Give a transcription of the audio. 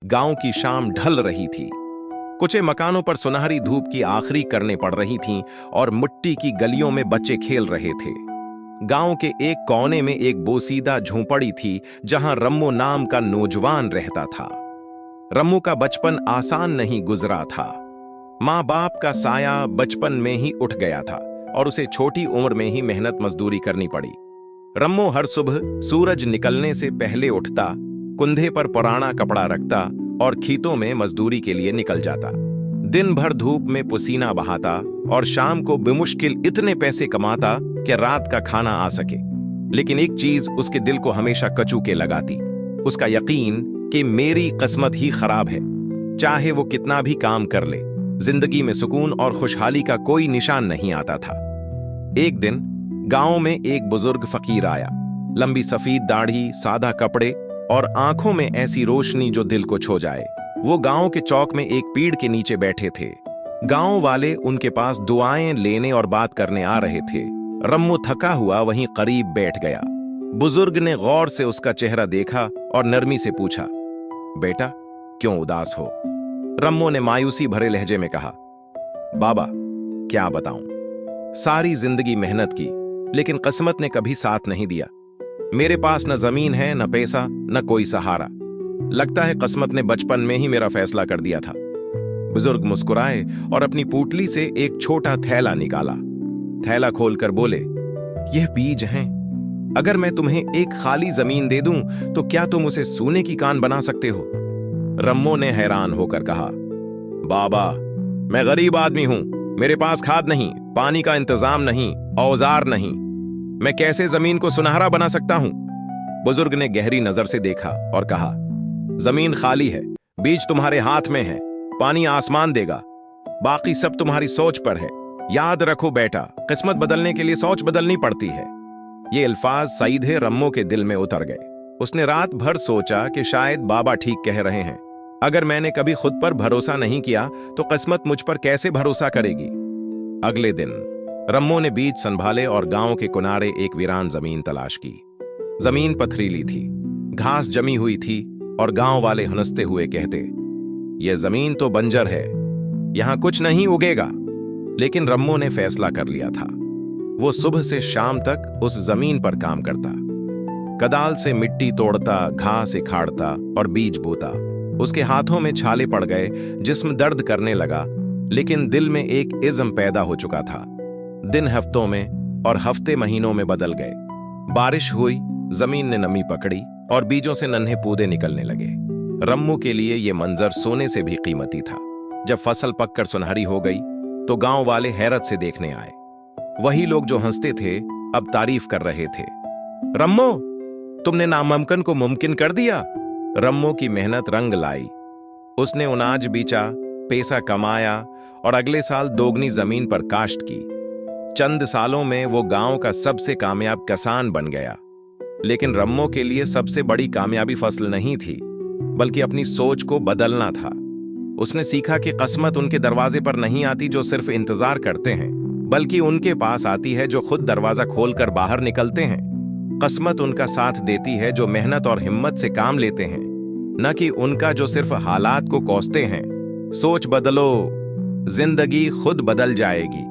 गांव की शाम ढल रही थी। कुछ मकानों पर सुनहरी धूप की आखिरी करने पड़ रही थीं और मिट्टी की गलियों में बच्चे खेल रहे थे। गांव के एक कोने में एक बोसीदा झोंपड़ी थी जहां रम्मो नाम का नौजवान रहता था। रम्मो का बचपन आसान नहीं गुजरा था। माँ बाप का साया बचपन में ही उठ गया था और उसे छोटी उम्र में ही मेहनत मजदूरी करनी पड़ी। रम्मो हर सुबह सूरज निकलने से पहले उठता, कुंधे पर पुराना कपड़ा रखता और खेतों में मजदूरी के लिए निकल जाता। दिन भर धूप में पसीना बहाता और शाम को बेमुश्किल इतने पैसे कमाता कि रात का खाना आ सके। लेकिन एक चीज उसके दिल को हमेशा कचू के लगाती, उसका यकीन कि मेरी किस्मत ही खराब है। चाहे वो कितना भी काम कर ले, जिंदगी में सुकून और खुशहाली का कोई निशान नहीं आता था। एक दिन गांव में एक बुजुर्ग फकीर आया। लंबी सफेद दाढ़ी, सादा कपड़े और आंखों में ऐसी रोशनी जो दिल को छू जाए। वो गांव के चौक में एक पेड़ के नीचे बैठे थे। गांव वाले उनके पास दुआएं लेने और बात करने आ रहे थे। रम्मो थका हुआ वहीं करीब बैठ गया। बुजुर्ग ने गौर से उसका चेहरा देखा और नरमी से पूछा, बेटा क्यों उदास हो? रम्मो ने मायूसी भरे लहजे में कहा, बाबा क्या बताऊं, सारी जिंदगी मेहनत की लेकिन किस्मत ने कभी साथ नहीं दिया। मेरे पास न जमीन है, न पैसा, न कोई सहारा। लगता है किस्मत ने बचपन में ही मेरा फैसला कर दिया था। बुजुर्ग मुस्कुराए और अपनी पूटली से एक छोटा थैला निकाला। थैला खोलकर बोले, यह बीज हैं। अगर मैं तुम्हें एक खाली जमीन दे दूं तो क्या तुम उसे सोने की कान बना सकते हो? रम्मो ने हैरान होकर कहा, बाबा मैं गरीब आदमी हूं, मेरे पास खाद नहीं, पानी का इंतजाम नहीं, औजार नहीं, मैं कैसे जमीन को सुनहरा बना सकता हूं? बुजुर्ग ने गहरी नजर से देखा और कहा, जमीन खाली है, बीज तुम्हारे हाथ में है, पानी आसमान देगा, बाकी सब तुम्हारी सोच पर है। याद रखो बेटा, किस्मत बदलने के लिए सोच बदलनी पड़ती है। ये अल्फाज सीधे रम्मो के दिल में उतर गए। उसने रात भर सोचा कि शायद बाबा ठीक कह रहे हैं। अगर मैंने कभी खुद पर भरोसा नहीं किया तो किस्मत मुझ पर कैसे भरोसा करेगी? अगले दिन रम्मो ने बीज संभाले और गांव के किनारे एक वीरान जमीन तलाश की। जमीन पथरीली थी, घास जमी हुई थी और गांव वाले हंसते हुए कहते, यह जमीन तो बंजर है, यहां कुछ नहीं उगेगा। लेकिन रम्मो ने फैसला कर लिया था। वो सुबह से शाम तक उस जमीन पर काम करता, कदाल से मिट्टी तोड़ता, घास उखाड़ता और बीज बोता। उसके हाथों में छाले पड़ गए, जिस्म दर्द करने लगा, लेकिन दिल में एक इज़्म पैदा हो चुका था। दिन हफ्तों में और हफ्ते महीनों में बदल गए। बारिश हुई, जमीन ने नमी पकड़ी और बीजों से नन्हे पौधे निकलने लगे। रम्मो के लिए यह मंजर सोने से भी कीमती था। जब फसल पककर सुनहरी हो गई तो गांव वाले हैरत से देखने आए। वही लोग जो हंसते थे अब तारीफ कर रहे थे। रम्मो, तुमने नामुमकिन को मुमकिन कर दिया। रम्मो की मेहनत रंग लाई। उसने अनाज बीचा, पैसा कमाया और अगले साल दोगुनी जमीन पर काश्त की। चंद सालों में वो गांव का सबसे कामयाब किसान बन गया। लेकिन रम्मो के लिए सबसे बड़ी कामयाबी फसल नहीं थी, बल्कि अपनी सोच को बदलना था। उसने सीखा कि किस्मत उनके दरवाजे पर नहीं आती जो सिर्फ इंतजार करते हैं, बल्कि उनके पास आती है जो खुद दरवाजा खोलकर बाहर निकलते हैं। किस्मत उनका साथ देती है जो मेहनत और हिम्मत से काम लेते हैं, न कि उनका जो सिर्फ हालात को कोसते हैं। सोच बदलो, जिंदगी खुद बदल जाएगी।